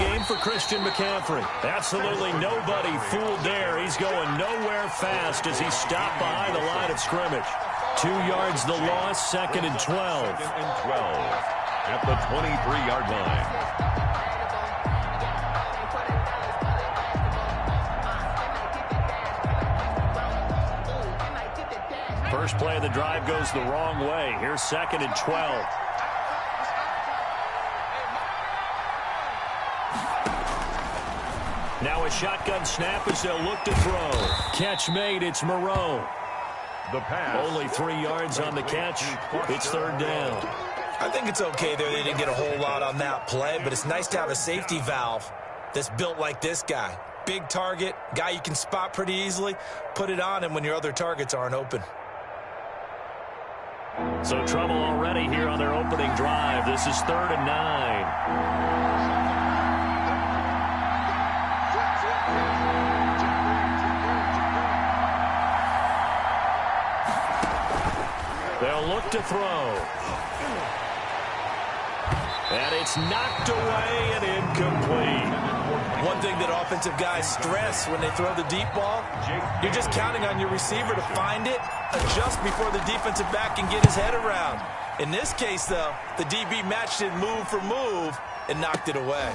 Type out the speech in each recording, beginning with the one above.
game for Christian McCaffrey. Absolutely nobody fooled there. He's going nowhere fast as he stopped behind the line of scrimmage. 2 yards the loss, 2nd and 12. 2nd and 12 at the 23-yard line. First play of the drive goes the wrong way. Here's 2nd and 12. Now a shotgun snap as they'll look to throw. Catch made. It's Moreau. The pass. Only 3 yards on the catch. It's 3rd down. I think it's okay there. They didn't get a whole lot on that play, but it's nice to have a safety valve that's built like this guy. Big target, guy you can spot pretty easily. Put it on him when your other targets aren't open. So trouble already here on their opening drive. This is 3rd and 9. They'll look to throw. And it's knocked away and incomplete. One thing that offensive guys stress when they throw the deep ball, you're just counting on your receiver to find it, adjust before the defensive back can get his head around. In this case, though, the DB matched it move for move and knocked it away.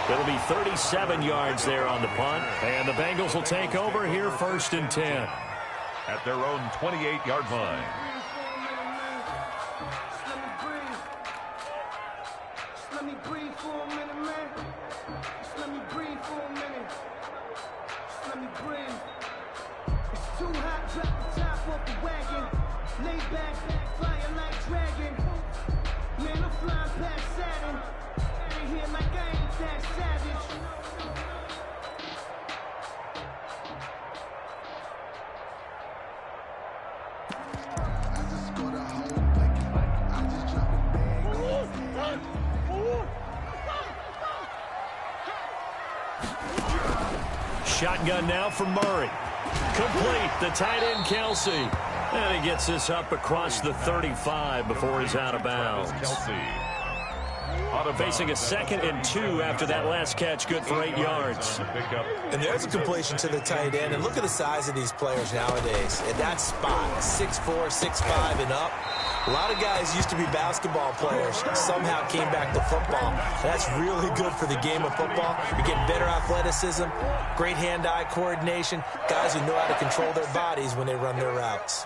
It'll be 37 yards there on the punt. And the Bengals will take over here 1st and 10. At their own 28-yard line. Let me breathe for a minute, man. Just let me breathe for a minute. Just let me breathe. It's too hot, drop the top off the wagon. Lay back, flying like dragon. Man, I'm flying past Saturn. Out of here like I ain't that savage. Shotgun now for Murray. Complete. The tight end, Kelsey. And he gets this up across the 35 before he's out of bounds. Facing a 2nd and 2 after that last catch, good for 8 yards. And there's a completion to the tight end. And look at the size of these players nowadays. At that spot, 6'4", 6'5", and up. A lot of guys used to be basketball players, somehow came back to football. That's really good for the game of football. You're getting better athleticism, great hand-eye coordination, guys who know how to control their bodies when they run their routes.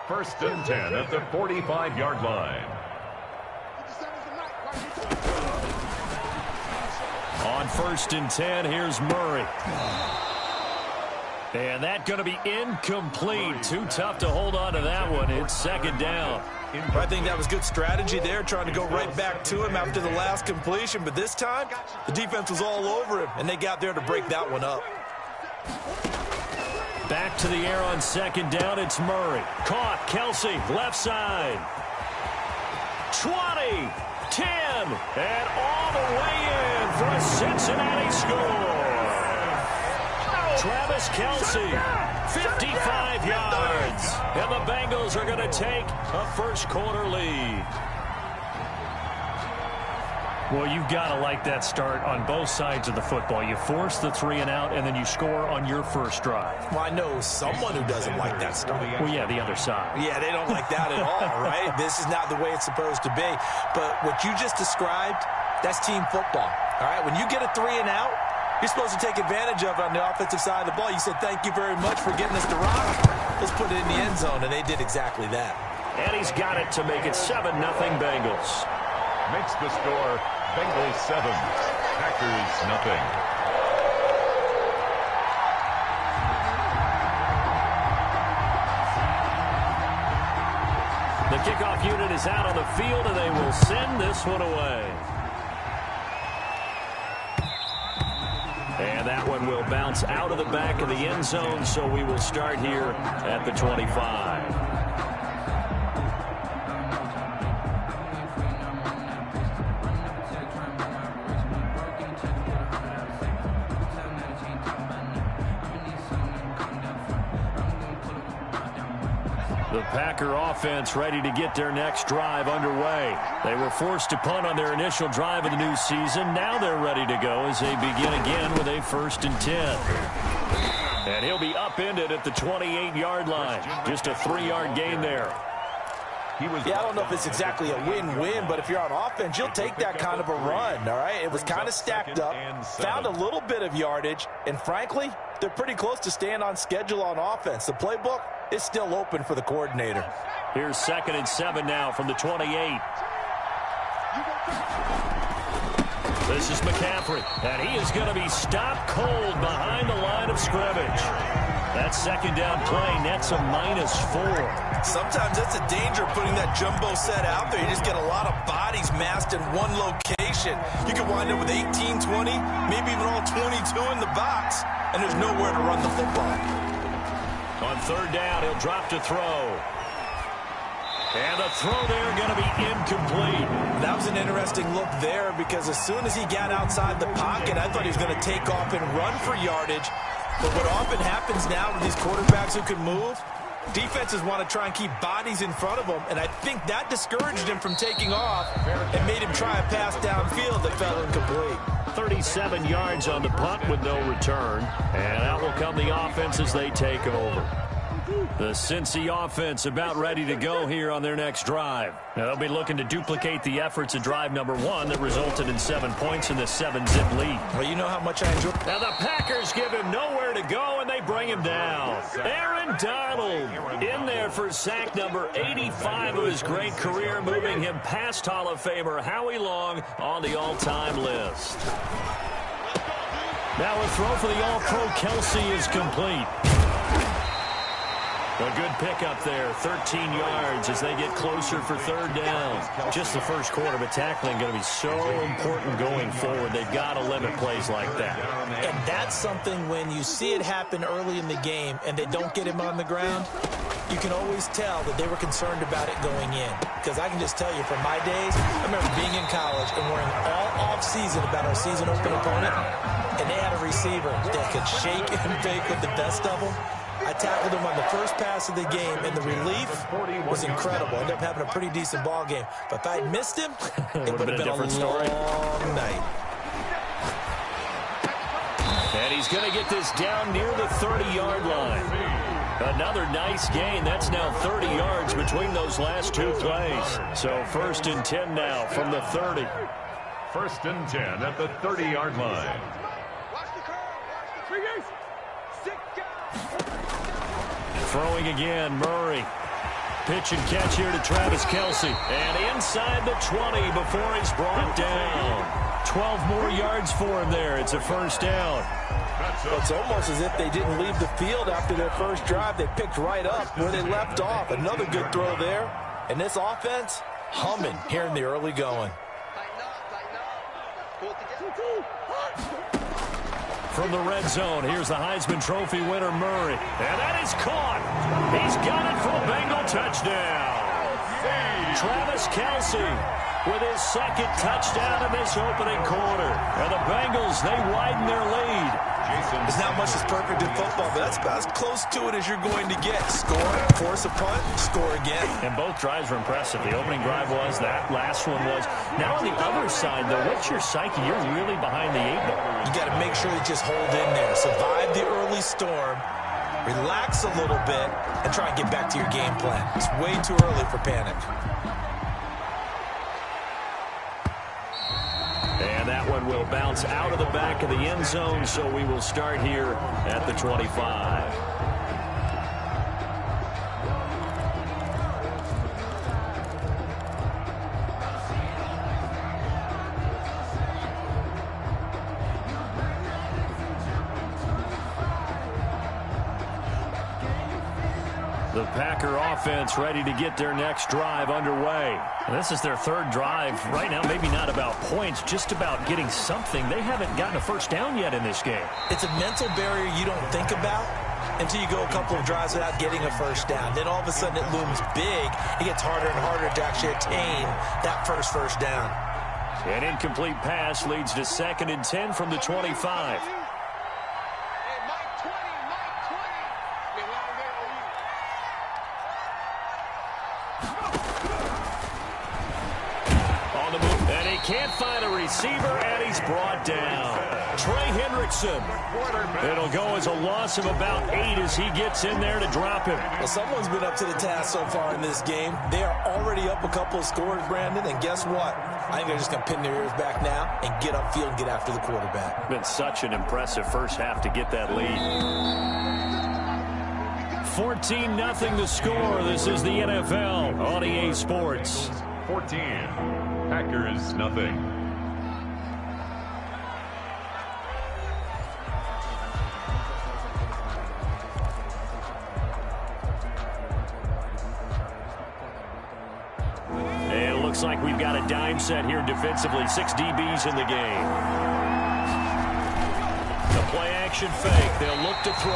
1st and 10 at the 45-yard line. On 1st and 10, here's Murray. And that's going to be incomplete. Too tough to hold on to that one. It's 2nd down. I think that was good strategy there, trying to go right back to him after the last completion. But this time, the defense was all over him, and they got there to break that one up. Back to the air on 2nd down. It's Murray. Caught. Kelsey, left side. 20, 10, and all the way in for a Cincinnati score. Travis Kelsey, 55 yards. And the Bengals are going to take a first-quarter lead. Well, you've got to like that start on both sides of the football. You force the 3 and out, and then you score on your first drive. Well, I know someone who doesn't like that start. Well, yeah, the other side. Yeah, they don't like that at all, right? This is not the way it's supposed to be. But what you just described, that's team football, all right? When you get a 3 and out, you're supposed to take advantage of it on the offensive side of the ball. You said, thank you very much for getting us to rock. Let's put it in the end zone, and they did exactly that. And he's got it to make it 7-0 Bengals. Makes the score Bengals 7, Packers 0. The kickoff unit is out on the field, and they will send this one away. And that one will bounce out of the back of the end zone, so we will start here at the 25. The Packer offense ready to get their next drive underway. They were forced to punt on their initial drive of the new season. Now they're ready to go as they begin again with a 1st and 10. And he'll be upended at the 28-yard line. Just a 3-yard gain there. Yeah, I don't know if it's exactly a win-win, but if you're on offense, you'll take that kind of a run, all right? It was kind of stacked up, found a little bit of yardage, and frankly, they're pretty close to staying on schedule on offense. The playbook is still open for the coordinator. Here's 2nd and 7 now from the 28. This is McCaffrey, and he is going to be stopped cold behind the line of scrimmage. That 2nd down play nets a -4. Sometimes that's a danger putting that jumbo set out there. You just get a lot of bodies massed in one location. You can wind up with 18, 20, maybe even all 22 in the box, and there's nowhere to run the football. On 3rd down, he'll drop to throw. And the throw there going to be incomplete. That was an interesting look there because as soon as he got outside the pocket, I thought he was going to take off and run for yardage. But what often happens now with these quarterbacks who can move, defenses want to try and keep bodies in front of them, and I think that discouraged him from taking off and made him try a pass downfield that fell incomplete. 37 yards on the punt with no return, and out will come the offense as they take over. The Cincy offense about ready to go here on their next drive. They'll be looking to duplicate the efforts of drive number 1 that resulted in 7 points in the 7-zip lead. Well, you know how much I enjoy. Now the Packers give him nowhere to go, and they bring him down. Aaron Donald in there for sack number 85 of his great career, moving him past Hall of Famer Howie Long on the all-time list. Now a throw for the All-Pro Kelsey is complete. A good pickup there, 13 yards as they get closer for 3rd down. Just the first quarter, but tackling going to be so important going forward. They've got to limit plays like that. And that's something when you see it happen early in the game and they don't get him on the ground, you can always tell that they were concerned about it going in. Because I can just tell you from my days, I remember being in college and worrying all off-season about our season open opponent, and they had a receiver that could shake and bake with the best of them. I tackled him on the first pass of the game, and the relief was incredible. Ended up having a pretty decent ball game. But if I had missed him, it would have been a long night. And he's going to get this down near the 30-yard line. Another nice gain. That's now 30 yards between those last 2 plays. So 1st and 10 now from the 30. 1st and 10 at the 30-yard line. Throwing again, Murray. Pitch and catch here to Travis Kelsey. And inside the 20 before he's brought down. 12 more yards for him there. It's a 1st down. It's almost as if they didn't leave the field after their first drive. They picked right up where they left off. Another good throw there. And this offense, humming here in the early going. From the red zone, here's the Heisman Trophy winner, Murray. And that is caught. He's got it for a Bengal touchdown. Travis Kelsey with his 2nd touchdown in this opening quarter. And the Bengals, they widen their lead. It's not much that's perfect in football, but that's about as close to it as you're going to get. Score, force a punt, score again. And both drives were impressive. The opening drive was, that last one was. Now on the other side, though, what's your psyche? You're really behind the 8 ball. You got to make sure you just hold in there. Survive the early storm, relax a little bit, and try and get back to your game plan. It's way too early for panic. And that one will bounce out of the back of the end zone, so we will start here at the 25. The Packer offense ready to get their next drive underway. And this is their 3rd drive. Right now, maybe not about points, just about getting something. They haven't gotten a 1st down yet in this game. It's a mental barrier you don't think about until you go a couple of drives without getting a 1st down. Then all of a sudden it looms big. It gets harder and harder to actually attain that first down. An incomplete pass leads to 2nd and 10 from the 25. can't find a receiver, and he's brought down. Trey Hendrickson. It'll go as a loss of about 8 as he gets in there to drop him. Well, someone's been up to the task so far in this game. They are already up a couple of scores, Brandon, and guess what? I think they're just going to pin their ears back now and get upfield and get after the quarterback. Been such an impressive first half to get that lead. 14-0 the score. This is the NFL on EA Sports. 14. Packers, nothing. And it looks like we've got a dime set here defensively. 6 DBs in the game. The play-action fake. They'll look to throw.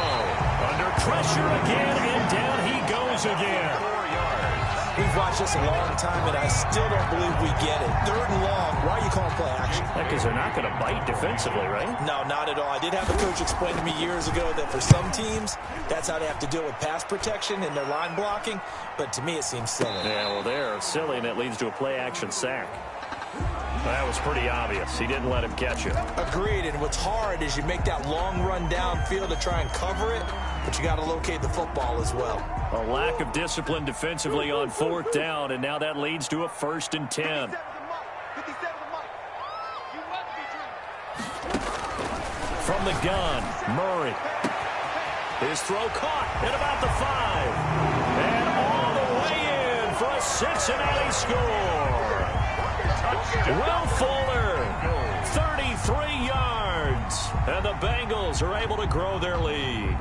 Under pressure again, and down he goes again. We've watched this a long time, and I still don't believe we get it. 3rd and long. Why are you calling play action? Because they're not going to bite defensively, right? No, not at all. I did have a coach explain to me years ago that for some teams, that's how they have to deal with pass protection and their line blocking. But to me, it seems silly. Yeah, well, they're silly, and that leads to a play-action sack. That was pretty obvious. He didn't let him catch it. Agreed, and what's hard is you make that long run downfield to try and cover it, but you got to locate the football as well. A lack of discipline defensively on 4th down, and now that leads to a 1st and 10. From the gun, Murray. His throw caught at about the 5. And all the way in for a Cincinnati score. Will Fuller, 33 yards. And the Bengals are able to grow their lead.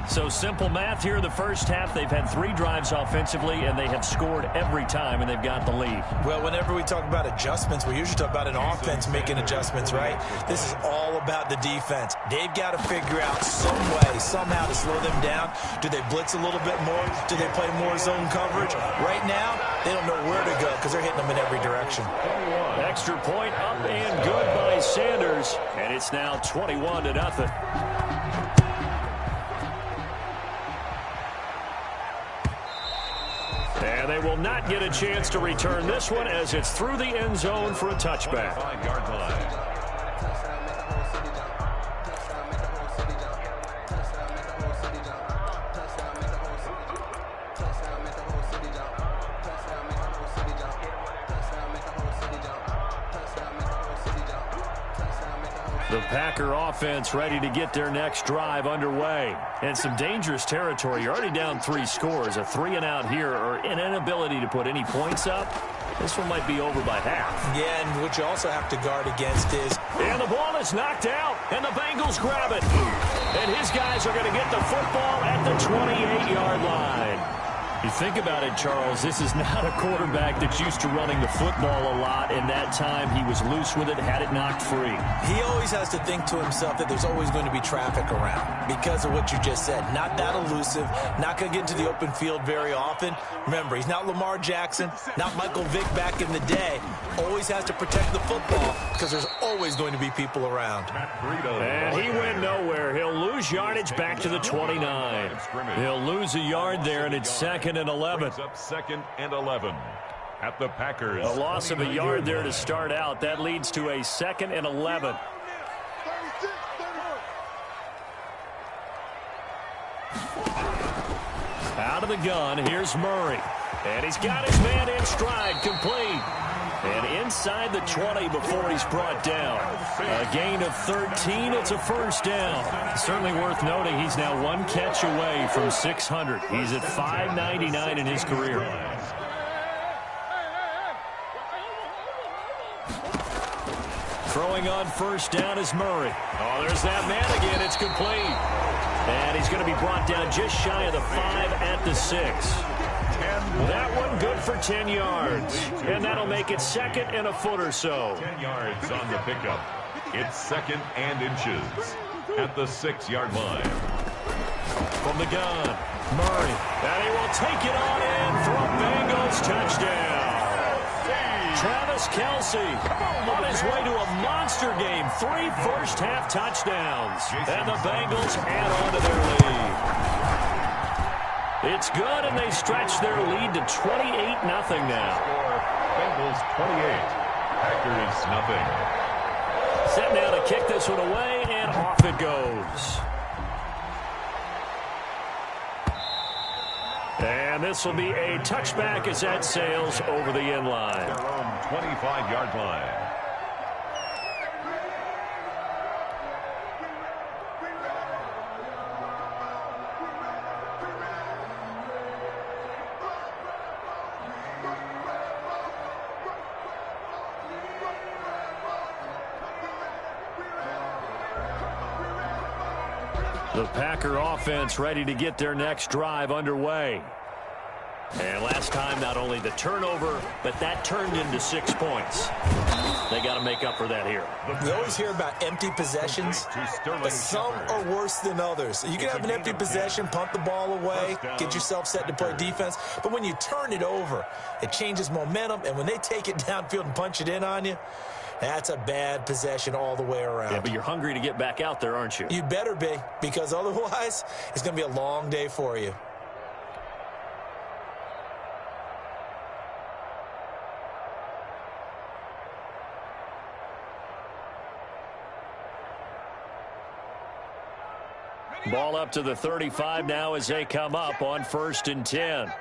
So simple math here in the first half. They've had 3 drives offensively, and they have scored every time, and they've got the lead. Well, whenever we talk about adjustments, we usually talk about an offense making adjustments, right? This is all about the defense. They've got to figure out some way, somehow to slow them down. Do they blitz a little bit more? Do they play more zone coverage? Right now, they don't know where to go because they're hitting them in every direction. Extra point up and good by Sanders, and it's now 21-0. And they will not get a chance to return this one as it's through the end zone for a touchback. 5-yard line. The Packer offense ready to get their next drive underway. And some dangerous territory. You're already down 3 scores. A 3-and-out here or an inability to put any points up. This one might be over by half. Yeah, and what you also have to guard against is... And the ball is knocked out, and the Bengals grab it. And his guys are going to get the football at the 28-yard line. You think about it, Charles, this is not a quarterback that's used to running the football a lot, and that time he was loose with it, had it knocked free. He always has to think to himself that there's always going to be traffic around because of what you just said. Not that elusive, not going to get into the open field very often. Remember, he's not Lamar Jackson, not Michael Vick back in the day. Always has to protect the football because there's always going to be people around. And he went nowhere. He'll lose yardage back to the 29. He'll lose a yard there, and it's 2nd and 11. Up 2nd and 11 at the Packers. A loss of a yard there to start out. That leads to a 2nd and 11. Out of the gun, here's Murray. And he's got his man in stride, complete. And inside the 20 before he's brought down. A gain of 13, it's a 1st down. Certainly worth noting he's now 1 catch away from 600. He's at 599 in his career. Throwing on 1st down is Murray. Oh, there's that man again. It's complete. And he's going to be brought down just shy of the 5 at the 6. That one good for 10 yards. And that'll make it 2nd and a foot or so. 10 yards on the pickup. It's 2nd and inches at the 6-yard line. From the gun, Murray. And he will take it on in for a Bengals touchdown. Travis Kelce on his way to a monster game. 3 first-half touchdowns. And the Bengals add on to their lead. It's good, and they stretch their lead to 28-0 now. Bengals 28, Packers nothing. Set now to kick this one away, and off it goes. And this will be a touchback as that sails over the end line. Their own 25-yard line. The Packer offense ready to get their next drive underway. And last time, not only the turnover, but that turned into 6 points. They got to make up for that here. We always hear about empty possessions, but some are worse than others. You can have an empty possession, punt the ball away, get yourself set to play defense. But when you turn it over, it changes momentum. And when they take it downfield and punch it in on you, that's a bad possession all the way around. Yeah, but you're hungry to get back out there, aren't you? You better be, because otherwise it's going to be a long day for you. Ball up to the 35 now as they come up on 1st and 10.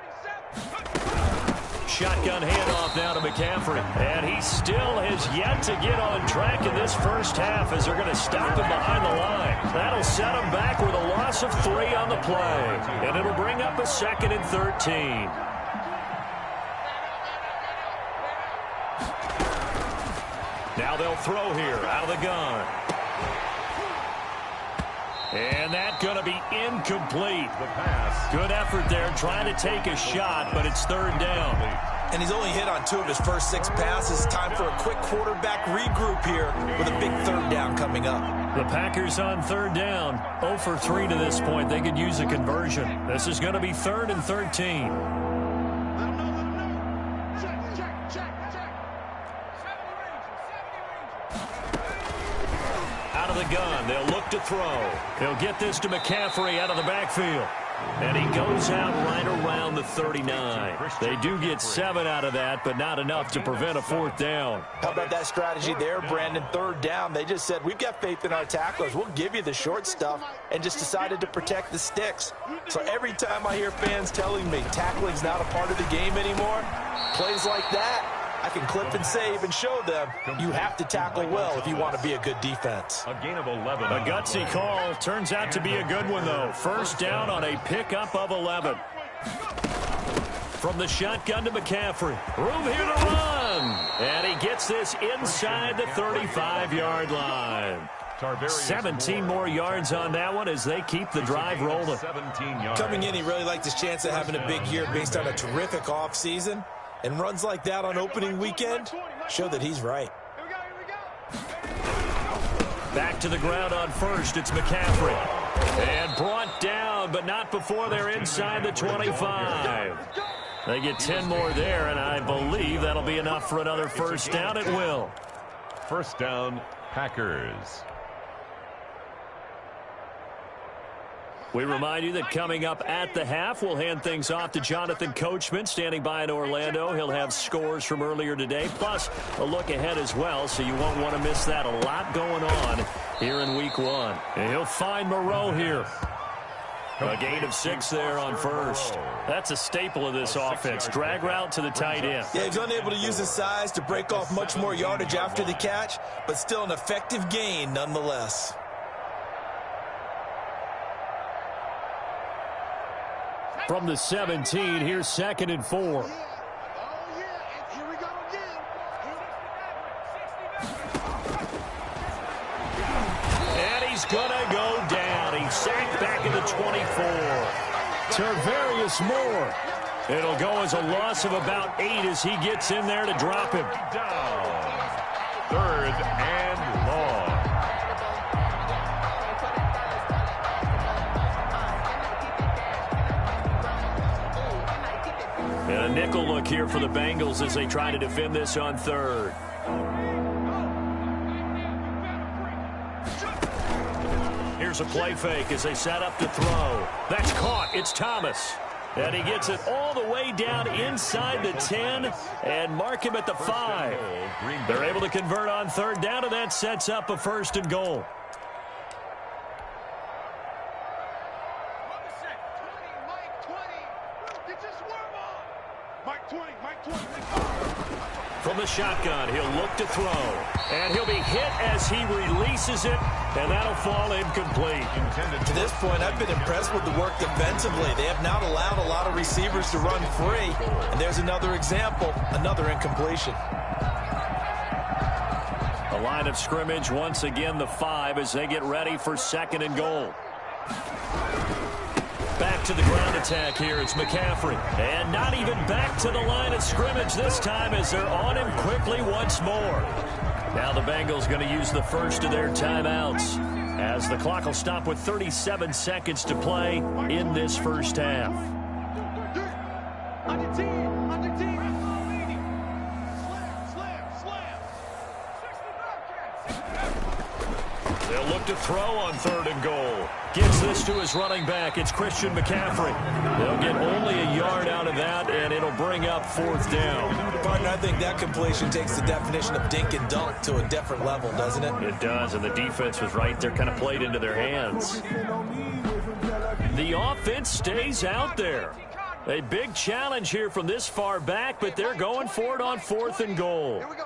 Shotgun handoff now to McCaffrey. And he still has yet to get on track in this first half as they're going to stop him behind the line. That'll set him back with a loss of 3 on the play. And it'll bring up a 2nd and 13. Now they'll throw here out of the gun. And that's going to be incomplete. The pass. Good effort there trying to take a shot, but it's 3rd down. And he's only hit on 2 of his first 6 passes. Time for a quick quarterback regroup here with a big 3rd down coming up. The Packers on 3rd down. 0 for 3 to this point. They could use a conversion. This is going to be 3rd and 13. The gun. They'll look to throw. They'll get this to McCaffrey out of the backfield. And he goes out right around the 39. They do get 7 out of that, but not enough to prevent a 4th down. How about that strategy there, Brandon? 3rd down. They just said, we've got faith in our tacklers. We'll give you the short stuff, and just decided to protect the sticks. So every time I hear fans telling me tackling's not a part of the game anymore, plays like that, I can clip and save and show them you have to tackle well if you want to be a good defense. A gain of 11. A gutsy call. Turns out to be a good one, though. 1st down on a pickup of 11. From the shotgun to McCaffrey. Room here to run. And he gets this inside the 35-yard line. 17 more yards on that one as they keep the drive rolling. 17 yards. Coming in, he really liked his chance of having a big year based on a terrific offseason. And runs like that on opening weekend show that he's right. Back to the ground on 1st. It's McCaffrey. And brought down, but not before they're inside the 25. They get 10 more there, and I believe that'll be enough for another 1st down. It will. 1st down, Packers. We remind you that coming up at the half, we'll hand things off to Jonathan Coachman, standing by in Orlando. He'll have scores from earlier today, plus a look ahead as well, so you won't want to miss that. A lot going on here in Week 1. And he'll find Moreau here. A gain of 6 there on 1st. That's a staple of this offense. Drag route to the tight end. Yeah, he's unable to use his size to break off much more yardage after the catch, but still an effective gain nonetheless. From the 17, here's 2nd and 4. And he's going to go down. He's sacked back at the 24. Tarvarius Moore. It'll go as a loss of about 8 as he gets in there to drop him. Down. 3rd and long. And a nickel look here for the Bengals as they try to defend this on 3rd. Here's a play fake as they set up to throw. That's caught. It's Thomas. And he gets it all the way down inside the 10 and mark him at the 5. They're able to convert on third down, and that sets up a 1st and goal. From the shotgun, he'll look to throw. And he'll be hit as he releases it, and that'll fall incomplete. To this point, I've been impressed with the work defensively. They have not allowed a lot of receivers to run free. And there's another example, another incompletion. The line of scrimmage, once again, the 5 as they get ready for 2nd and goal. Back to the ground attack here. It's McCaffrey. And not even back to the line of scrimmage this time as they're on him quickly once more. Now the Bengals going to use the first of their timeouts as the clock will stop with 37 seconds to play in this first half. Under 10. They'll look to throw on 3rd and goal. Gets this to his running back. It's Christian McCaffrey. They'll get only a yard out of that, and it'll bring up 4th down. Partner, I think that completion takes the definition of dink and dunk to a different level, doesn't it? It does, and the defense was right there, kind of played into their hands. The offense stays out there. A big challenge here from this far back, but they're going for it on 4th and goal. Here we go.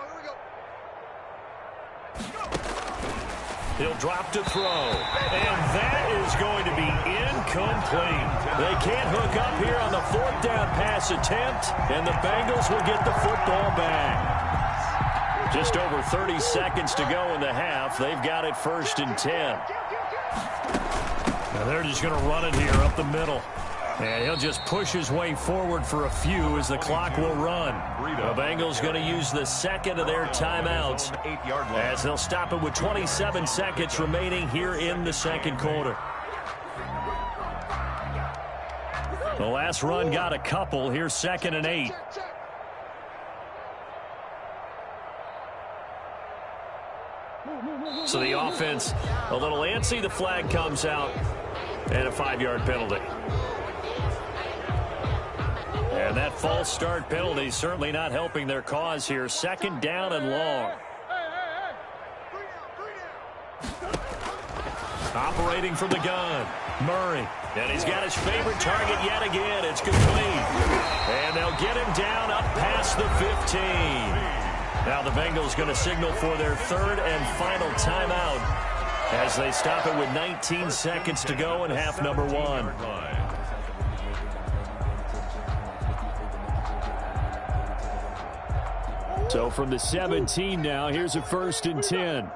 He'll drop to throw, and that is going to be incomplete. They can't hook up here on the 4th down pass attempt, and the Bengals will get the football back. Just over 30 seconds to go in the half. They've got it 1st and 10. Now they're just going to run it here up the middle. And he'll just push his way forward for a few as the clock will run. The Bengals going to use the 2nd of their timeouts as they'll stop it with 27 seconds remaining here in the 2nd quarter. The last run got a couple. Here's 2nd and 8. So the offense a little antsy. The flag comes out and a 5-yard penalty. And that false start penalty certainly not helping their cause here. 2nd down and long. Operating from the gun, Murray. And he's got his favorite target yet again. It's complete. And they'll get him down up past the 15. Now the Bengals going to signal for their 3rd and final timeout as they stop it with 19 seconds to go in half number 1. So from the 17 now, here's a 1st and 10.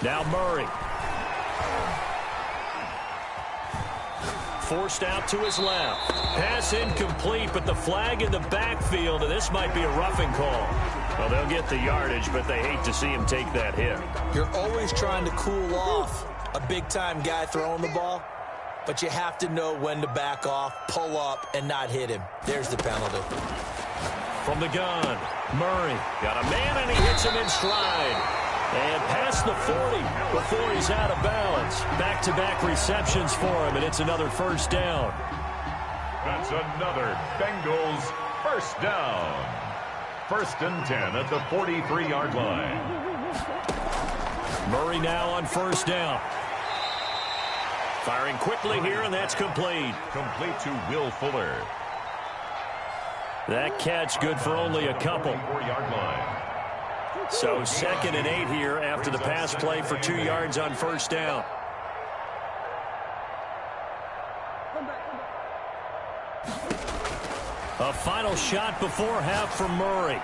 Now Murray. Forced out to his left. Pass incomplete, but the flag in the backfield, and this might be a roughing call. Well, they'll get the yardage, but they hate to see him take that hit. You're always trying to cool off a big-time guy throwing the ball, but you have to know when to back off, pull up, and not hit him. There's the penalty. From the gun, Murray got a man, and he hits him in stride. And past the 40 before he's out of bounds. Back-to-back receptions for him, and it's another 1st down. That's another Bengals 1st down. 1st and 10 at the 43-yard line. Murray now on 1st down. Firing quickly here, and that's complete. Complete to Will Fuller. That catch good for only a couple. 4-yard line. So 2nd and 8 here after the pass play for 2 yards on 1st down. A final shot before half from Murray.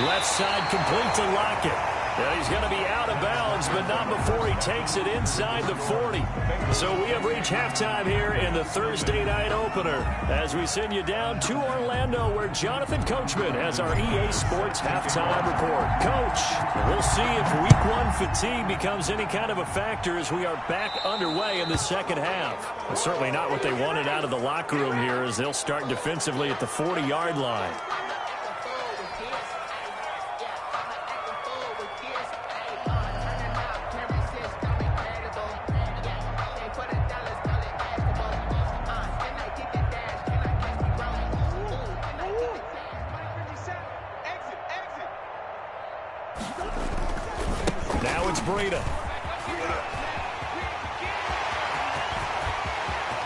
Left side complete to Lockett. And he's going to be out of bounds, but not before he takes it inside the 40. So we have reached halftime here in the Thursday night opener as we send you down to Orlando where Jonathan Coachman has our EA Sports halftime report. Coach, we'll see if week one fatigue becomes any kind of a factor as we are back underway in the second half. But certainly not what they wanted out of the locker room here as they'll start defensively at the 40-yard line. Now it's Breida.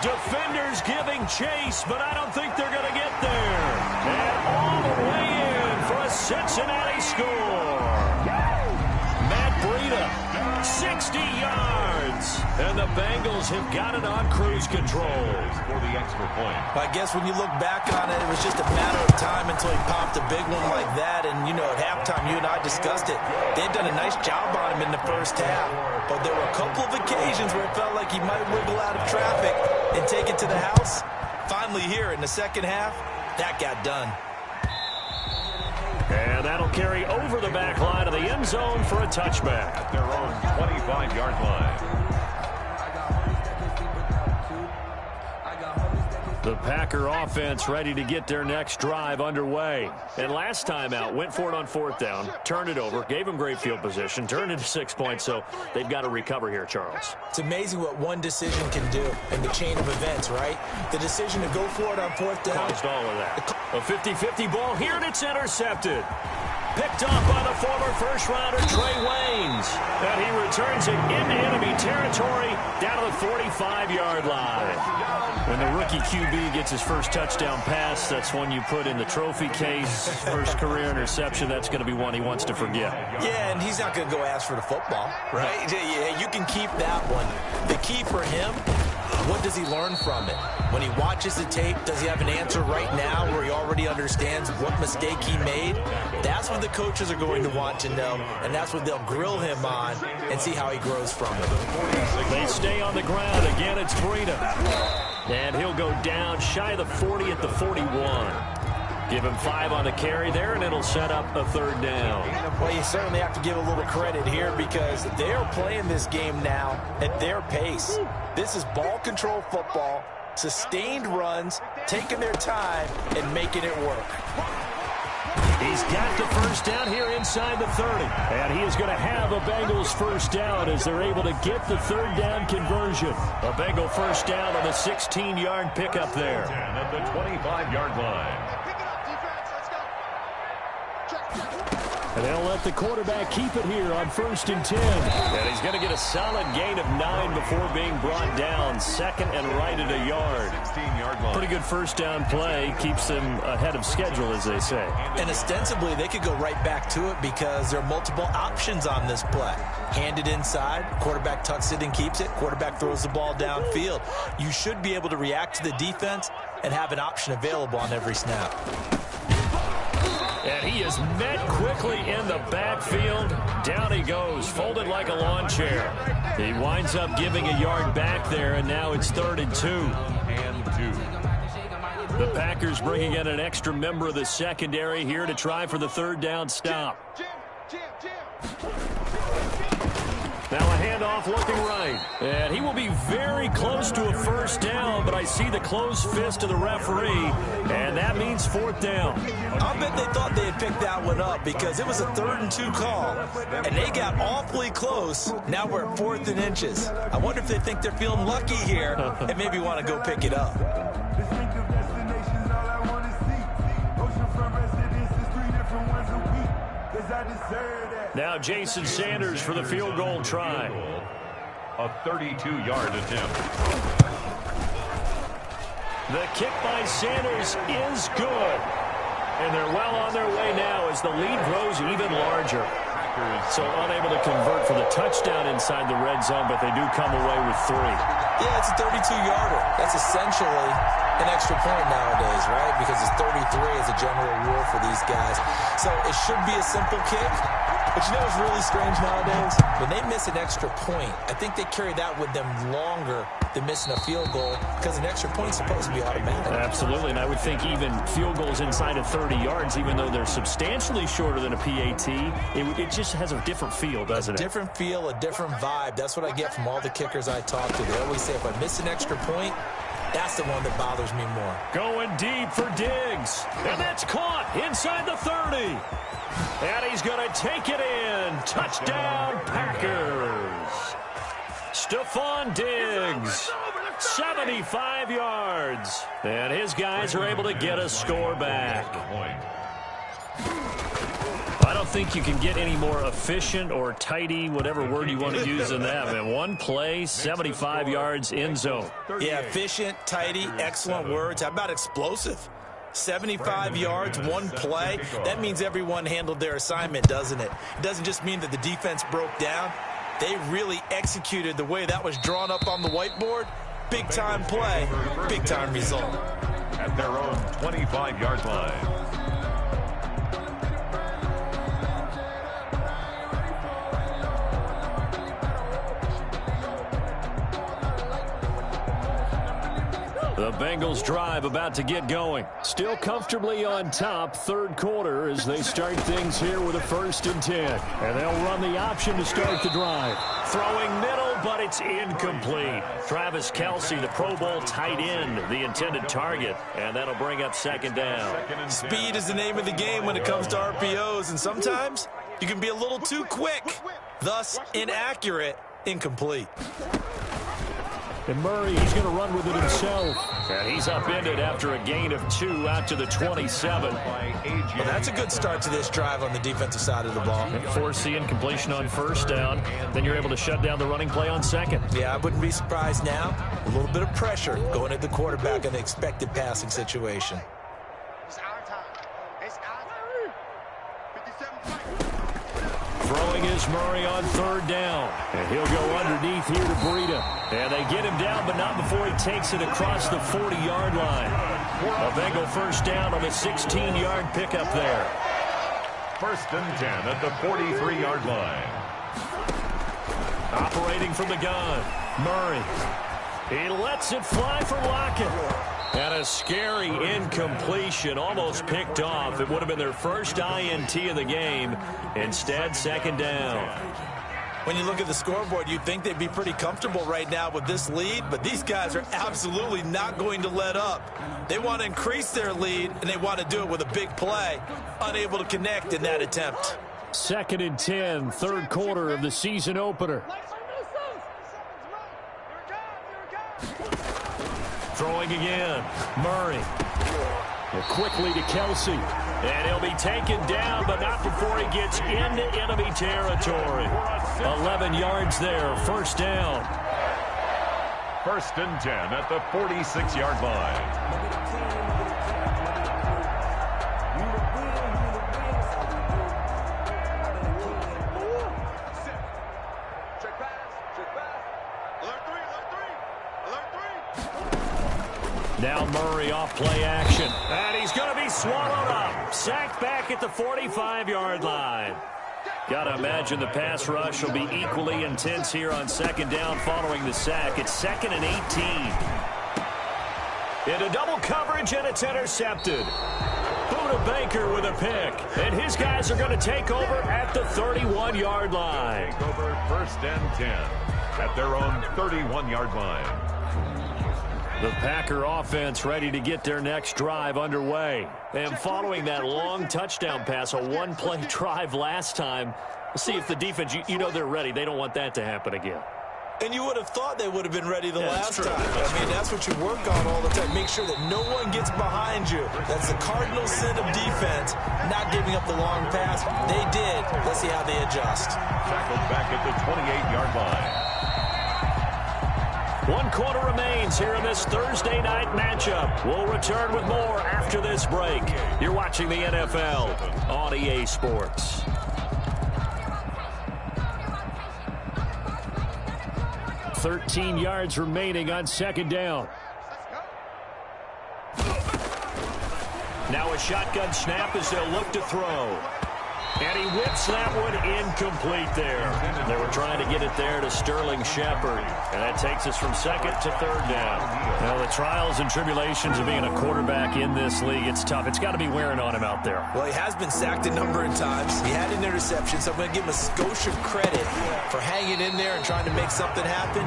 Defenders giving chase, but I don't think they're going to get there. And all the way in for a Cincinnati score. Matt Breida, 60 yards. And the Bengals have got it on cruise control. For the extra point. I guess when you look back on it, it was just a matter of time until he popped a big one like that. And, you know, at halftime, you and I discussed it. They had done a nice job on him in the first half. But there were a couple of occasions where it felt like he might wiggle out of traffic and take it to the house. Finally here in the second half, that got done. And that'll carry over the back line of the end zone for a touchback. At their own 25-yard line. The Packer offense ready to get their next drive underway. And last time out, went for it on fourth down, turned it over, gave them great field position, turned it to 6 points, so they've got to recover here, Charles. It's amazing what one decision can do in the chain of events, right? The decision to go for it on fourth down. Caused all of that. A 50-50 ball here, and it's intercepted. Picked off by the former first-rounder, Trey Waynes. And he returns it into enemy territory down to the 45-yard line. When the rookie QB gets his first touchdown pass, that's one you put in the trophy case. First career interception, that's going to be one he wants to forget. Yeah, and he's not going to go ask for the football, right? Yeah, you can keep that one. The key for him, what does he learn from it? When he watches the tape, does he have an answer right now where he already understands what mistake he made? That's what the coaches are going to want to know, and that's what they'll grill him on and see how he grows from it. They stay on the ground. Again, it's Breida. And he'll go down shy of the 40 at the 41. Give him 5 on the carry there, and it'll set up a third down. Well, you certainly have to give a little credit here because they're playing this game now at their pace. This is ball control football, sustained runs, taking their time, and making it work. He's got the first down here inside the 30. And he is going to have a Bengals first down as they're able to get the third down conversion. A Bengal first down on the 16-yard pickup there. At the 25-yard line. And they'll let the quarterback keep it here on 1st and 10. And he's going to get a solid gain of 9 before being brought down. Second and right at a yard. 16-yard line. Pretty good first down play. Keeps them ahead of schedule, as they say. And ostensibly, they could go right back to it because there are multiple options on this play. Hand it inside, quarterback tucks it and keeps it, quarterback throws the ball downfield. You should be able to react to the defense and have an option available on every snap. And he is met quickly in the backfield. Down he goes, folded like a lawn chair. He winds up giving a yard back there, and now it's 3rd and 2. And 2. The Packers bringing in an extra member of the secondary here to try for the third down stop. Now a handoff looking right. And he will be very close to a first down, but I see the closed fist of the referee, and that means 4th down. I'll bet they thought they had picked that one up because it was a 3rd and 2 call, and they got awfully close. Now we're at 4th and inches. I wonder if they think they're feeling lucky here and maybe want to go pick it up. Now Jason Sanders for the field goal try. A 32-yard attempt. The kick by Sanders is good. And they're well on their way now as the lead grows even larger. So unable to convert for the touchdown inside the red zone, but they do come away with 3. Yeah, it's a 32-yarder. That's essentially an extra point nowadays, right? Because it's 33 as a general rule for these guys. So it should be a simple kick. But you know what's really strange nowadays? When they miss an extra point, I think they carry that with them longer than missing a field goal because an extra point is supposed to be automatic. Absolutely, and I would think even field goals inside of 30 yards, even though they're substantially shorter than a PAT, it just has a different feel, doesn't it? A different feel, a different vibe. That's what I get from all the kickers I talk to. They always say if I miss an extra point, that's the one that bothers me more. Going deep for Diggs, and that's caught inside the 30. And he's going to take it in. Touchdown, Packers. Stephon Diggs, 75 yards. And his guys are able to get a score back. I don't think you can get any more efficient or tidy, whatever word you want to use in that. Man, one play, 75 yards, end zone. Yeah, efficient, tidy, excellent words. How about explosive? 75 yards, one play. That means everyone handled their assignment, doesn't it? It doesn't just mean that the defense broke down. They really executed the way that was drawn up on the whiteboard. Big-time play, big-time result. At their own 25-yard line. The Bengals drive about to get going. Still comfortably on top, third quarter as they start things here with a 1st and 10. And they'll run the option to start the drive. Throwing middle, but it's incomplete. Travis Kelce, the Pro Bowl tight end, the intended target. And that'll bring up 2nd down. Speed is the name of the game when it comes to RPOs. And sometimes you can be a little too quick. Thus, inaccurate, incomplete. And Murray, he's going to run with it himself. And he's upended after a gain of 2 out to the 27. Well, that's a good start to this drive on the defensive side of the ball. And force the incompletion on 1st down. Then you're able to shut down the running play on 2nd. Yeah, I wouldn't be surprised now. A little bit of pressure going at the quarterback in the expected passing situation. Throwing is Murray on 3rd down. And he'll go underneath here to Breida. And they get him down, but not before he takes it across the 40-yard line. A Bengal 1st down on the 16-yard pickup there. 1st and 10 at the 43-yard line. Operating from the gun, Murray. He lets it fly for Lockett. And a scary incompletion, almost picked off. It would have been their first INT of the game. Instead, 2nd down. When you look at the scoreboard, you'd think they'd be pretty comfortable right now with this lead, but these guys are absolutely not going to let up. They want to increase their lead, and they want to do it with a big play. Unable to connect in that attempt. 2nd and 10, 3rd quarter of the season opener. Throwing again, Murray. And quickly to Kelce. And he'll be taken down, but not before he gets into enemy territory. 11 yards there, 1st down. 1st and 10 at the 46-yard line. Now Murray off play action. And he's going to be swallowed up. Sacked back at the 45-yard line. Got to imagine the pass rush will be equally intense here on 2nd down following the sack. It's 2nd and 18. Into double coverage, and it's intercepted. Buda Baker with a pick. And his guys are going to take over at the 31-yard line. Take over 1st and 10 at their own 31-yard line. The Packer offense ready to get their next drive underway. And following that long touchdown pass, a one-play drive last time, let's see if the defense, you know they're ready. They don't want that to happen again. And you would have thought they would have been ready the last time. I mean, that's what you work on all the time. Make sure that no one gets behind you. That's the cardinal sin of defense, not giving up the long pass. They did. Let's see how they adjust. Tackled back at the 28-yard line. 1 quarter remains here in this Thursday night matchup. We'll return with more after this break. You're watching the NFL on EA Sports. .13 yards remaining on 2nd down. Now a shotgun snap as they'll look to throw. And he whips that one incomplete there. They were trying to get it there to Sterling Shepard. And that takes us from second to third down. Now, the trials and tribulations of being a quarterback in this league, it's tough. It's got to be wearing on him out there. Well, he has been sacked a number of times. He had an interception, so I'm going to give him a skosh of credit for hanging in there and trying to make something happen,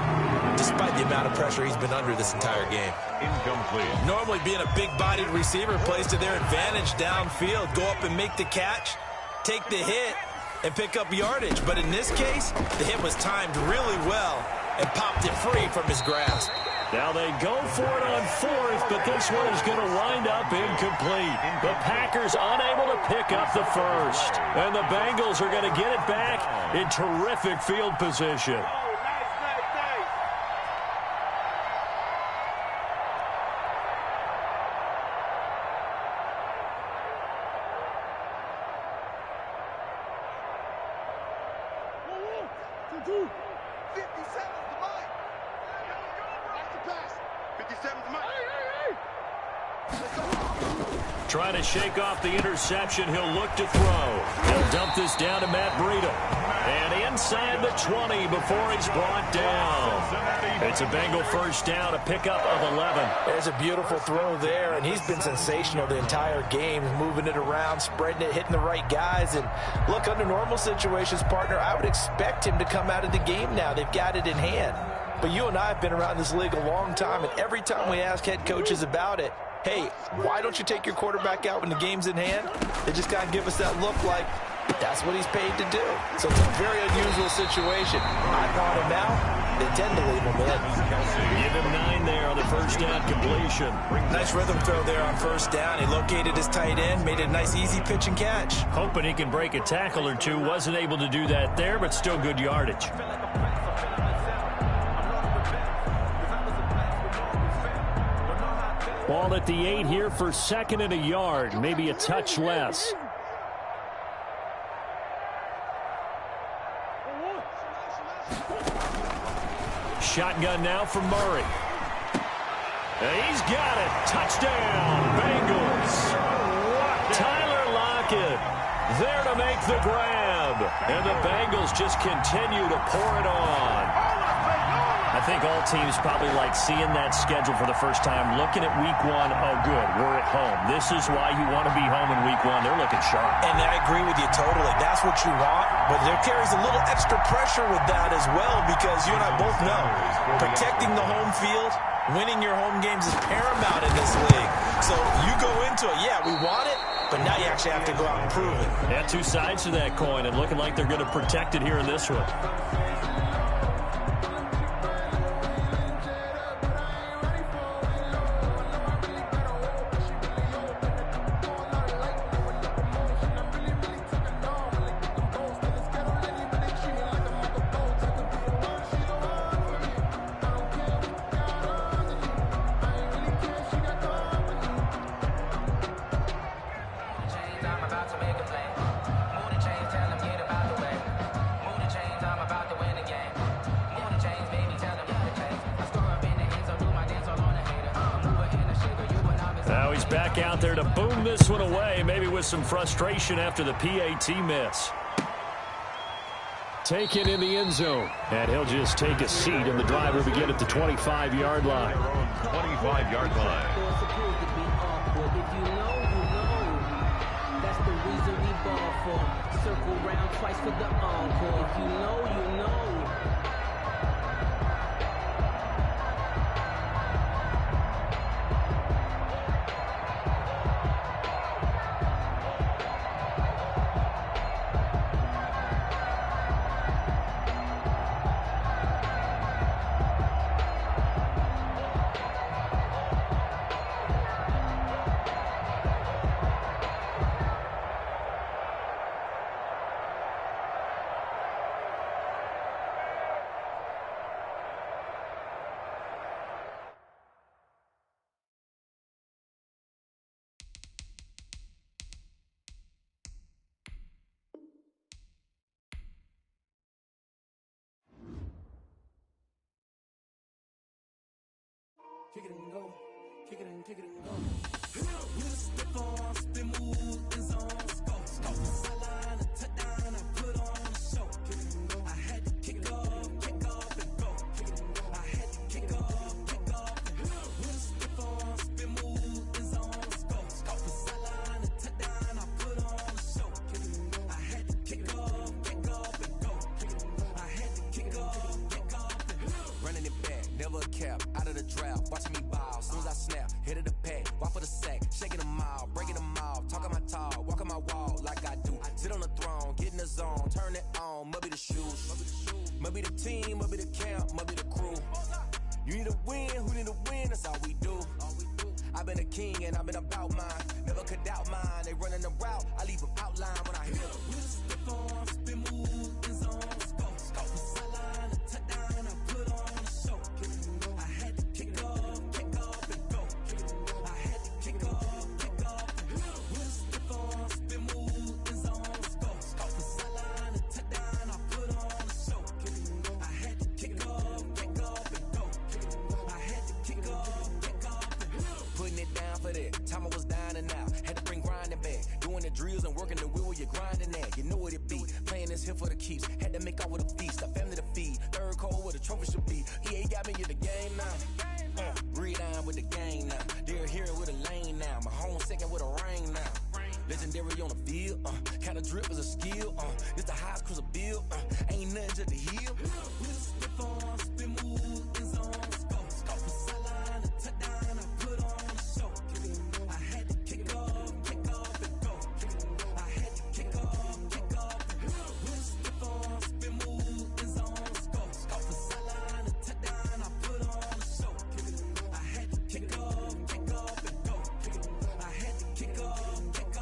despite the amount of pressure he's been under this entire game. Incomplete. Normally, being a big-bodied receiver plays to their advantage downfield. Go up and make the catch, take the hit, and pick up yardage. But in this case, the hit was timed really well and popped it free from his grasp. Now they go for it on fourth, but this one is going to wind up incomplete. The Packers unable to pick up the first. And the Bengals are going to get it back in terrific field position. Trying to shake off the interception. He'll look to throw. He'll dump this down to Matt Breida. And inside the 20 before he's brought down. It's a Bengal first down, a pickup of 11. There's a beautiful throw there, and he's been sensational the entire game, moving it around, spreading it, hitting the right guys. And look, under normal situations, partner, I would expect him to come out of the game now. They've got it in hand. But you and I have been around this league a long time, and every time we ask head coaches about it, hey, why don't you take your quarterback out when the game's in hand? They just got to give us that look like that's what he's paid to do. So it's a very unusual situation. I want him out. They tend to leave him in. Give him 9 there on the first down completion. Nice rhythm throw there on first down. He located his tight end, made it a nice easy pitch and catch. Hoping he can break a tackle or two. Wasn't able to do that there, but still good yardage. Ball at the 8 here for second and a yard. Maybe a touch less. Shotgun now from Murray. And he's got it. Touchdown, Bengals. Tyler Lockett there to make the grab. And the Bengals just continue to pour it on. I think all teams probably like seeing that schedule for the first time, looking at week 1, oh, good, we're at home. This is why you want to be home in week 1. They're looking sharp. And I agree with you totally. That's what you want, but there carries a little extra pressure with that as well, because you and I both know protecting the home field, winning your home games is paramount in this league. So you go into it, yeah, we want it, but now you actually have to go out and prove it. Yeah, two sides to that coin, and looking like they're going to protect it here in this one. Back out there to boom this one away, maybe with some frustration after the PAT miss. Taken in the end zone, and he'll just take a seat, and the drive will begin at the 25-yard line. 25-yard line. If you know, that's the reason we ball for. Circle round twice for the encore. If you know, you know. Kick it and go. Kick it and go. You just spit on the cap, out of the draft, watching me ball. Soon as I snap, hit of the pack, walk for the sack, shaking them all, breaking them off, talking my talk, walking my wall like I do. Sit on the throne, get in the zone, turn it on, must be the shoes, must be the team, must be the camp, must be the crew. You need a win, who need a win, that's all we do. I've been a king and I've been about mine, never could doubt mine. They running the route, I leave them outline when I hit them. We step on, spin move, in zone, scope. From sideline to touchdown, I put on a show. I had to kick off and go. I had to kick off and go. We step on, spin move, in zone, scope. From sideline to touchdown, I put on a show. I had to kick off and go. I had to kick off and go. Putting it down for that, time I was down and out. Had to bring grinding back, doing the drills and working the wheel where you're grinding at. You know what it be, playing this here for the keeps. Had to make out with a feast, a family to feed. Third cold where the trophy should be. EA got me in the game now. Read on with the game now. They're here with a lane now. My home second with a ring now. Legendary on the field, kind of drip is a skill. It's the highest cruiser bill, ain't nothing just to heal. We step on, spin move, in zone, scope. From sideline to touchdown, I put on a show. I had to kick off and go. I had to kick off and go. We step on, spin move, in zone, scope. From sideline to touchdown, I put on a show. I had to kick off and go. I had to kick off and go.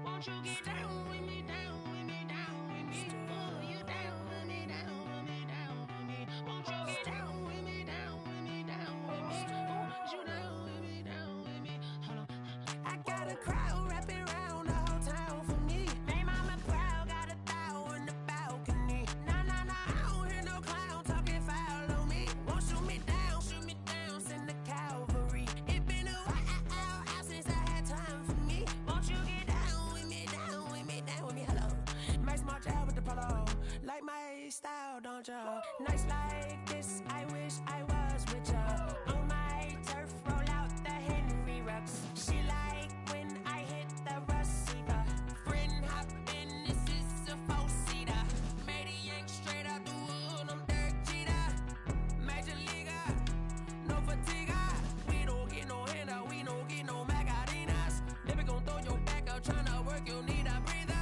Won't you get down with me, down with me, down with me? Oh, you down with me, down with me, down with me. Won't you get down with me, down with me, down with me? Oh, you down with me, down with me? Hold on. I got a crowd wrapping around the whole town for me. They mama proud, got a thou in the balcony. Nah, I don't hear no clown talking foul on me. Won't shoot me down, send the cavalry. It been a while since I had time for me. Won't you get down with me, down with me, down with me? Hello. Max March out with the polo. Like my style, don't ya? Nights like this, I wish I was with ya. On my turf, roll out the Henry Rux. She like when I hit the receiver. Friend hop in, this is a four-seater. Made a yank straight out the wood, I'm Derek Jeter. Major leaguer, no fatigue. We don't get no handout, we don't get no Macarinas. They be gon' throw your back out, tryna work, you need a breather.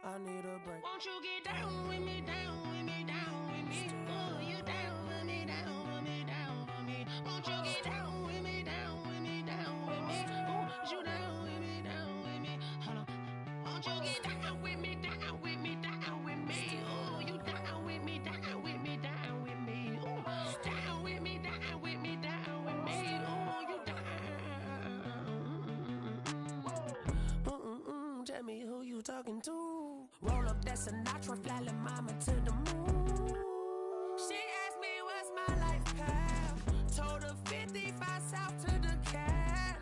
I need a break. Won't you get down with me, down with me, down with me? Oh, you down with me, down with me, down with me? Won't you get down with me, down with me, down with me? Oh, you down with me, down with me? Hold on. Won't you get down with me, down with me, down with me? Oh, you down with me, down with me, down with me? Oh, down with me, down with me, down with me? Oh, you down. Tell me who you talking to. Roll up that Sinatra, fly la mama to the moon. She asked me what's my life path. Told her 55 south to the cash.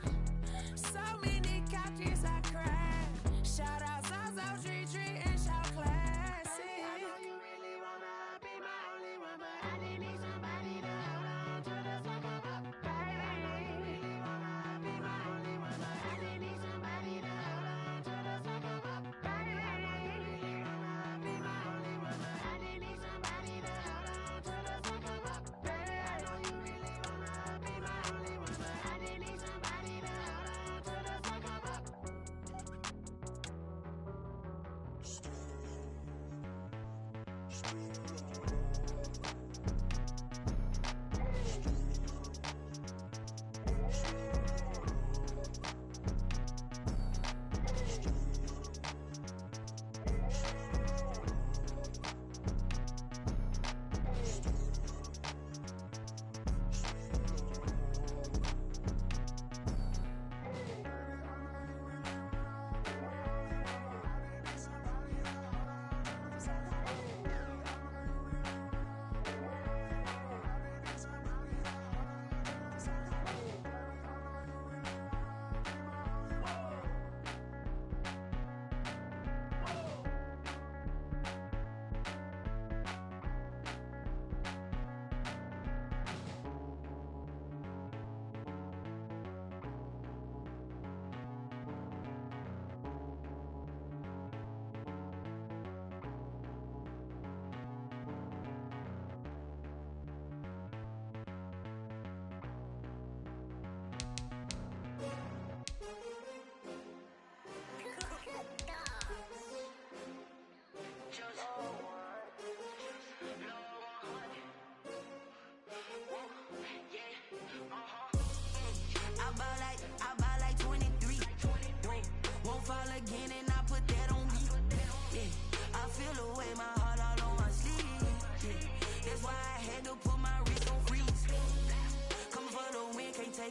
So many couches I crashed. Shout out Zazo, Tree, and shout classic. I know you really wanna be my only one, but I didn't need somebody to hold on to the sucker up. Baby, I know you really wanna be my only one, but I didn't need somebody to hold on to the sucker up. Baby, I know you really wanna be my only one, but I didn't need somebody to hold on to the sucker up. Baby, I know you really wanna be my only one, but I didn't need somebody to hold on to the sucker up.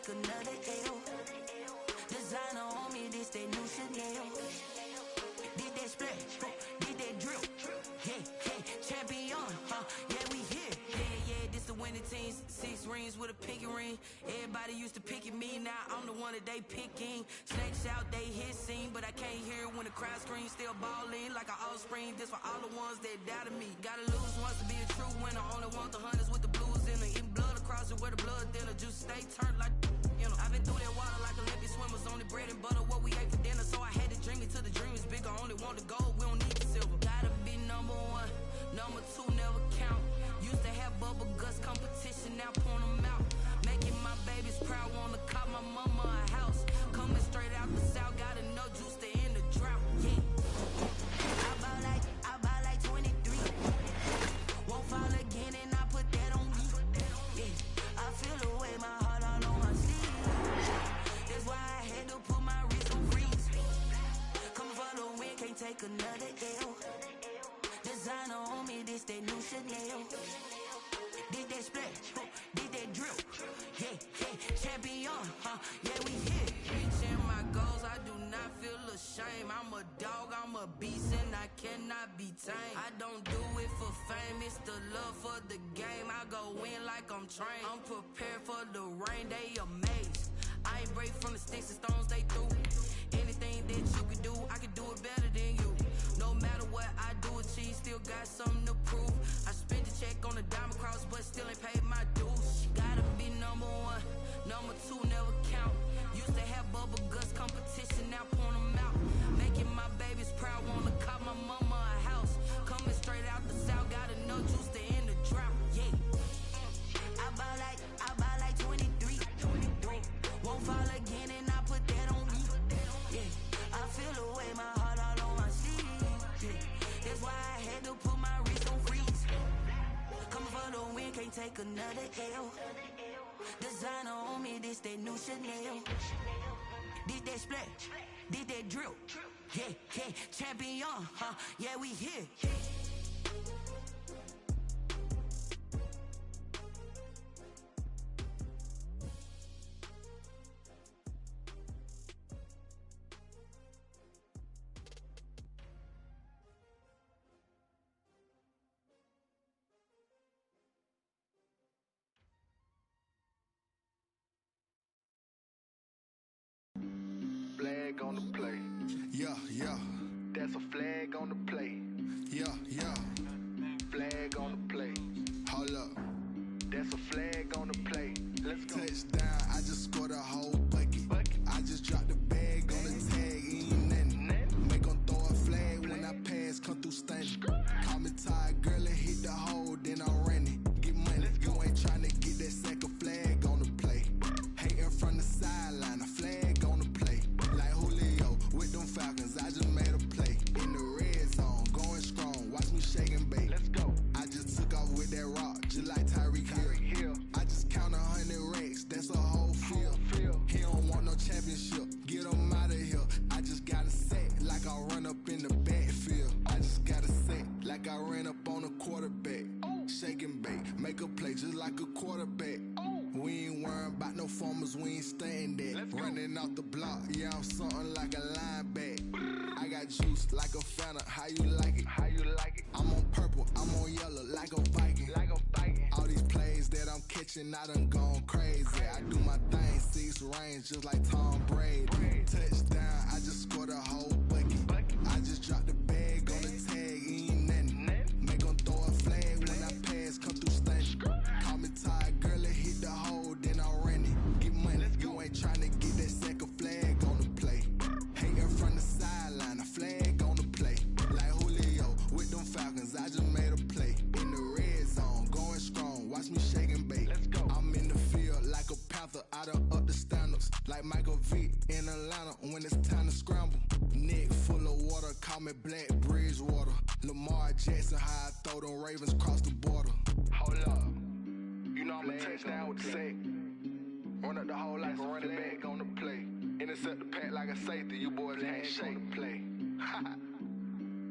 take another L. Designer on me, this that new Chanel. Did that splash, did that drill. Yeah, champion, yeah, we here. Yeah, this the winning teams. 6 rings with a pinky ring. Everybody used to pick at me, now I'm the one that they picking. Snakes out, they hit scene, but I can't hear it when the crowd screams. Still balling like an offspring. This for all the ones that doubted me. Gotta lose once to be a true winner. Only want the hunters with the blues in it. Eating blood across it where the blood thinner. Juice stay turned like, you know. I've been through that water like Olympic swimmers. Only bread and butter, what we ate for dinner. So I had to dream it till the dream is bigger. Only want the gold, we don't need the silver. Gotta be number 1, number 2 never count. Used to have bubble guts competition, now point them out. Making my babies proud, wanna cop my mama a house. Coming straight out the south, gotta know juice to end the drought. Yeah, I buy like 23. Won't fall again and I put that on me. Yeah, I feel the way, my heart all on my sleeve. That's why I had to put my wrist on freeze. Coming for the win, can't take another L. Designer on me, this that new Chanel. Did that splash, did that drill. Yeah, champion, yeah, we here. Reaching my goals, I do not feel ashamed. I'm a dog, I'm a beast, and I cannot be tamed. I don't do it for fame, it's the love for the game. I go in like I'm trained. I'm prepared for the rain, they amazed. I ain't break from the sticks and stones they threw. Anything that you can do, I can do it better than you. No matter what I do, achieve, still got something to prove. I spent the check on the diamond cross, but still ain't paid my dues. Gotta be number 1, number 2 never count. Used to have bubble guts competition, now point them out. Making my babies proud, wanna cop my mama a house. Coming straight out the south, gotta know juice to end the drought. Yeah, I buy like 23. Won't fall again and I put that on me. Yeah, I feel the way, my heart all on my sleeve. Yeah, that's why I had to put my wrist on freeze. Coming for the win, can't take another L. Designer on me, this that new Chanel. Did that splash, did that drill. Yeah, champion, yeah, we here. Flag on the play. Yeah. That's a flag on the play. Yeah. Flag on the play. Hold up. That's a flag on the play. Let's go. Touchdown, I just scored a whole bucket. I just dropped the bag on the tag, ain't nothing. Make 'em throw a flag when I pass, come through stunning. Call me tired, girl, and hit the hole, then I'm running. Get money, you ain't tryna get that second flag on the play. Hating from the sideline, a flag on the play. Like Julio with them Falcons, I just made a play. In the red zone, going strong, watch me shake and bake. Let's go. I just took off with that rock, just like Tyreek Hill. I just count 100 racks, that's a whole field. He don't want no championship, get him out of here. I just got a set, like I run up in the backfield. I just got a set, like I ran up on a quarterback. Shake and bake, make a play just like a quarterback. We ain't worrying about no formers, we ain't staying there. Running off the block, yeah, I'm something like a lineback. I got juice like a Fanta, how you like it? I'm on purple, I'm on yellow, like a Viking. All these plays that I'm catching, I done gone crazy. I do my thing, 6 range, just like Tom Brady. Touchdown, I just scored a whole bucket. I just dropped the bag on the tag, ain't nothing. Make 'em throw a flag when I pass, come through stunning. Call me tired, girl, and hit the hole, then I'm running. Get money, you ain't tryna get that second flag on the play. Hating from the sideline, a flag on the play. Like Julio with them Falcons, I just made a play. In the red zone, going strong, watch me shake and bake. I'm in the field like a Panther, I done up the standards. Like Michael Vick in Atlanta when it's time to scramble. Neck full of water, call me Black Bridgewater. Lamar Jackson, how I throw them Ravens cross the border. Hold up, you know I'm a touchdown with the sack. Run up the hole like a running back on the play. Intercept the pack like a safety, you boys ain't shake the play.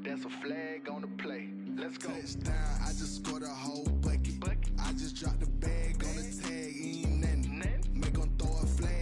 That's a flag on the play. Let's go. Touchdown, I just scored a whole bucket. I just dropped the bag on the tag, ain't nothing. Make 'em throw a flag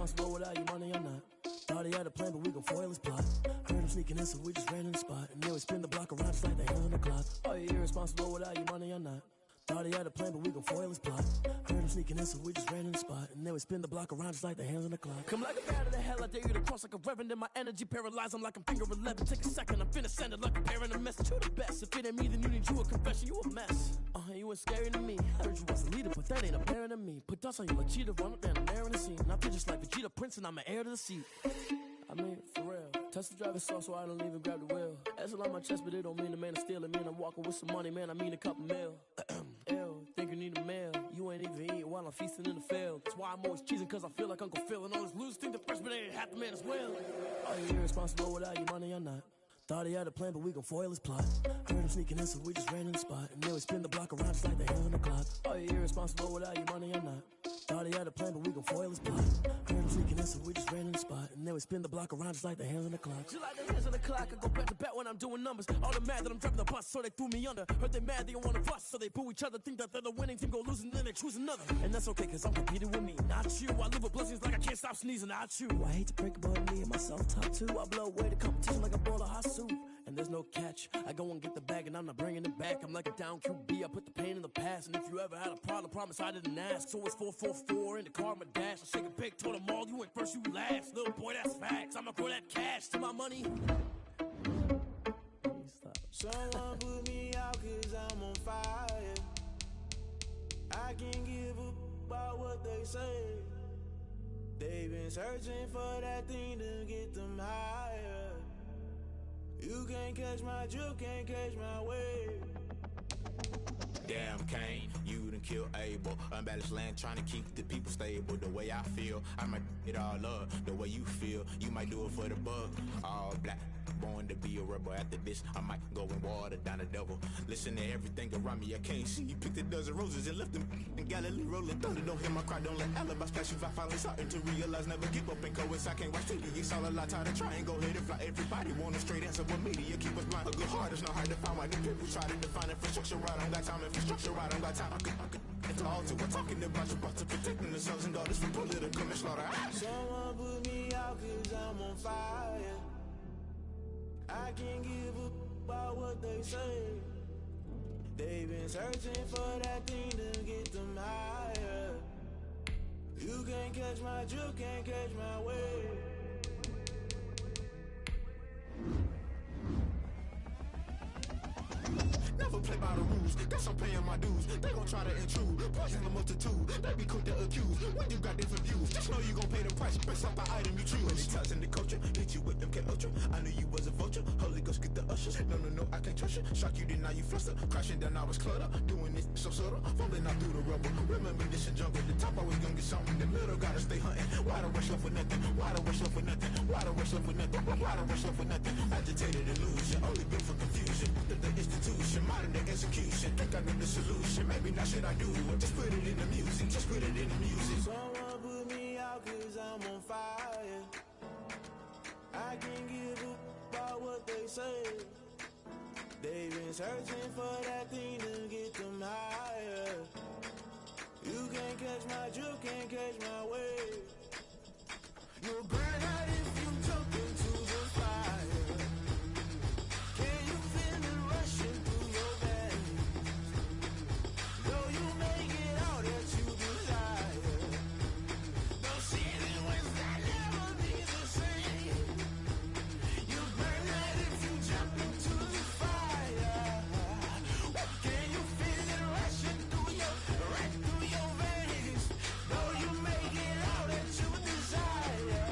irresponsible without your money or not. Thought he had a plan, but we gon' foil his plot. Heard him sneaking in, so we just ran in the spot. And then we spin the block around just like the hands on the clock. Are you irresponsible without your money or not? Thought he had a plan, but we gon' foil his plot. Heard him sneaking in, so we just ran in the spot. And then we spin the block around just like the hands on the clock. Come like a bat of the hell, I dare you to cross like a reverend. In my energy paralyzed, I'm like I'm finger 11. Take a second, I'm finna send it like a parent a message. You the best, if it ain't me, then you need you a confession. You a mess, you ain't scary to me. Heard you was a leader, but that ain't apparent to me. Put dust on you like cheetah, run up and I'm there in the scene. And I feel just like Vegeta Prince and I'm an heir to the seat. I mean, for real. Touch the driver's sauce so I don't even grab the wheel. That's on my chest, but it don't mean the man is stealing. Man, I'm walking with some money, man, I mean a couple mil. Ew, think you need a meal. You ain't even eating while I'm feasting in the field. That's why I'm always cheesing, cause I feel like Uncle Phil. And all those losers think the freshman ain't half the man as well. Are you irresponsible without your money or not? Thought he had a plan, but we gon' foil his plot. Heard him sneaking in, so we just ran in the spot. And then we spin the block around just like the hands on the clock. Are you irresponsible without your money or not? Thought he had a plan, but we gon' foil his plot. Heard him sneaking in, so we just ran in the spot. And then we spin the block around just like the hands on the clock. Just like the hands on the clock, I go back to back when I'm doing numbers. All the mad that I'm driving the bus, so they threw me under. Heard they mad, they don't wanna bust, so they boo each other. Think that they're the winning team, go losing, then they choose another. And that's okay, cause I'm competing with me, not you. I live with blessings like I can't stop sneezing, not you. I hate to break about me and myself top two. I blow away the competition like a bowl of hot soup. And there's no catch. I go and get the bag and I'm not bringing it back. I'm like a down QB, I put the pain in the past. And if you ever had a problem, promise I didn't ask. So it's 444 in the car, my dash. I shake a big, told them all, you ain't first, you last. Little boy, that's facts. I'ma throw that cash to my money. Someone put me out cause I'm on fire. I can't give a about what they say. They've been searching for that thing to get them higher. You can't catch my drip, can't catch my wave. Damn Kane, you done killed Abel. Unbalanced land trying to keep the people stable. The way I feel, I might it all up. The way you feel, you might do it for the buck. All black, born to be a rebel. After this, I might go and water down the devil. Listen to everything around me, I can't see. Picked a dozen roses and left them in Galilee rolling thunder. Don't hear my cry, don't let alibis pass you. I finally starting to realize, never give up and coincide. Can't watch TV, it's all a lot. Tired of trying, go ahead and fly. Everybody want a straight answer, but media keep us blind. A good heart is not hard to find. Why the people try to define infrastructure right? I got time, infrastructure right, I got time. I could it's all to we're talking about you, about to protecting the sons and daughters from political manslaughter. Someone put me out cause I'm on fire. I can't give a about what they say. They've been searching for that thing to get them higher. You can't catch my drip, can't catch my wave. Never play by the rules, guess I'm paying my dues. They gon' try to intrude, poison the multitude. They be quick to accuse, when you got different views. Just know you gon' pay the price, based off the item you choose. Many times in the culture, hit you with them K Ultra. I knew you was a vulture, Holy Ghost get the ushers. No, I can't trust you. Shock you, then now you fluster. Crashing down, I was cluttered. Doing this so subtle, falling out through the rubble. Remember this in jungle, the top I was gonna get something. The middle gotta stay hunting. Why the rush up for nothing? Why the rush up for nothing? Why the rush up for nothing? Why the rush up for nothing? Agitated illusion, only built for confusion. The institution, modern day execution. Think I know the solution. Maybe not should I do it? Just put it in the music. Just put it in the music. Someone put me out cause I'm on fire. I can't give a about what they say. They've been searching for that thing to get them higher. You can't catch my drip, can't catch my wave. You'll burn out if you jump into the fire. Can you feel it rushing through your veins? Though you make it all that you desire. No ceiling was that never be the same. You burn out if you jump into the fire. Can you feel it rushing through your veins? Though you make it all that you desire.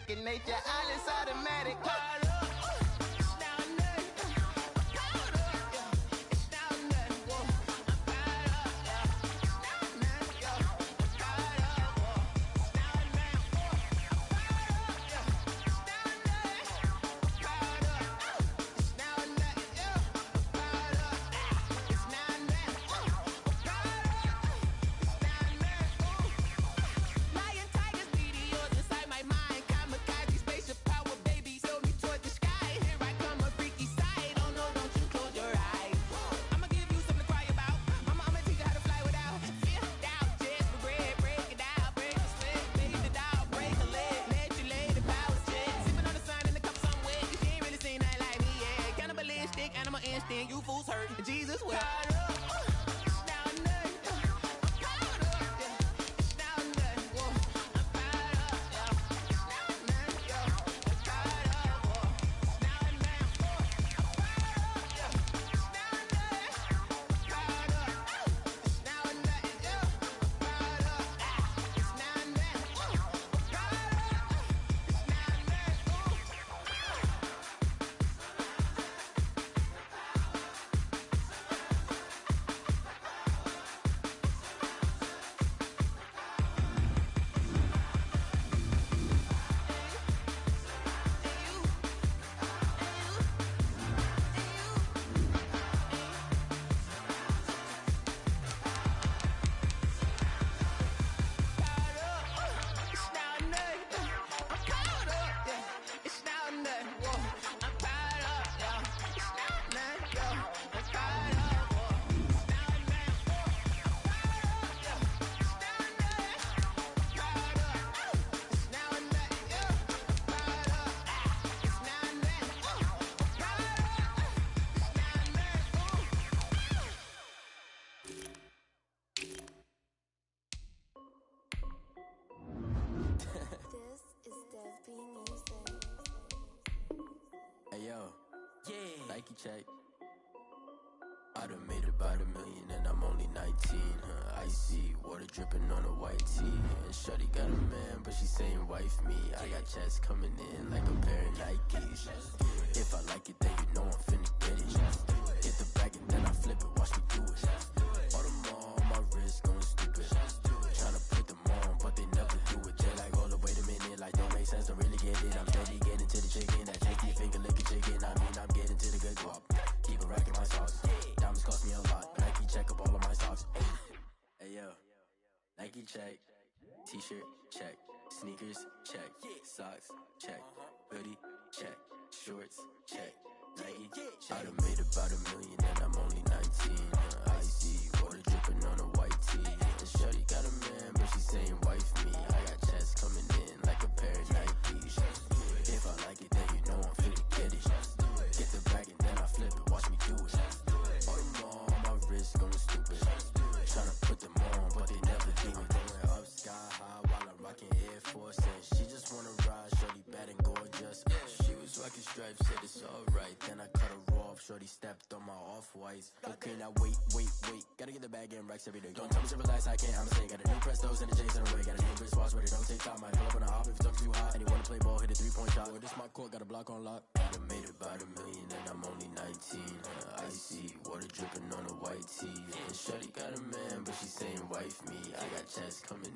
second nature. All is automatic. Caught up. You fools hurt. Jesus will. Hey yo, yeah. Nike check. I done made about $1 million and I'm only 19. Icy water dripping on a white tee. And shorty got a man, but she saying wife me. I got checks coming in like a pair of Nikes. If I like it, then you know I'm finna get it. Hit the bag and then I flip it. Watch me do it. All them on my wrist going stupid. Tryna put them on, but they never do it. They like, hold up, wait a minute, like don't make sense, don't really get it. I'm steady getting to the chicken, that shaky finger licking chicken. I mean, I'm getting to the good guap. Keep a rack in my socks. Diamonds cost me a lot, but Nike check up all of my socks. Hey yo, Nike check. T-shirt check. Sneakers check. Socks check. Hoodie check. Shorts check. Nike. I done made about $1 million and I'm only 19. Icy water dripping on a white tee. And shorty got a man, but she saying wife me. I got checks coming in like a pair of Nikes. If I like it, then you know I'm finna get it. Get the bag and then I flip it. Watch me do it. All them on my wrist going stupid. Tryna put them on, but they never do it. Going up sky high while I'm rocking Air Force. And she just wanna ride, shorty bad and gorgeous. She was rocking stripes, said it's alright. Then I cut her off, shorty stepped on my off-whites. Okay, now wait. Gotta get the bag and racks every day. Don't tell me to relax, I can't, I'ma say. Got a new Prestos and the J's in the way. Got a new Chris Watch, but it don't take time. Might pull up on a hop if it's up too hot. And you wanna play ball, hit a 3-point shot. Or this my court, got a block on lock. I done made about $1 million and I'm only 19. Icy water dripping on a white tee. And shorty got a man, but she saying wife me. I got checks coming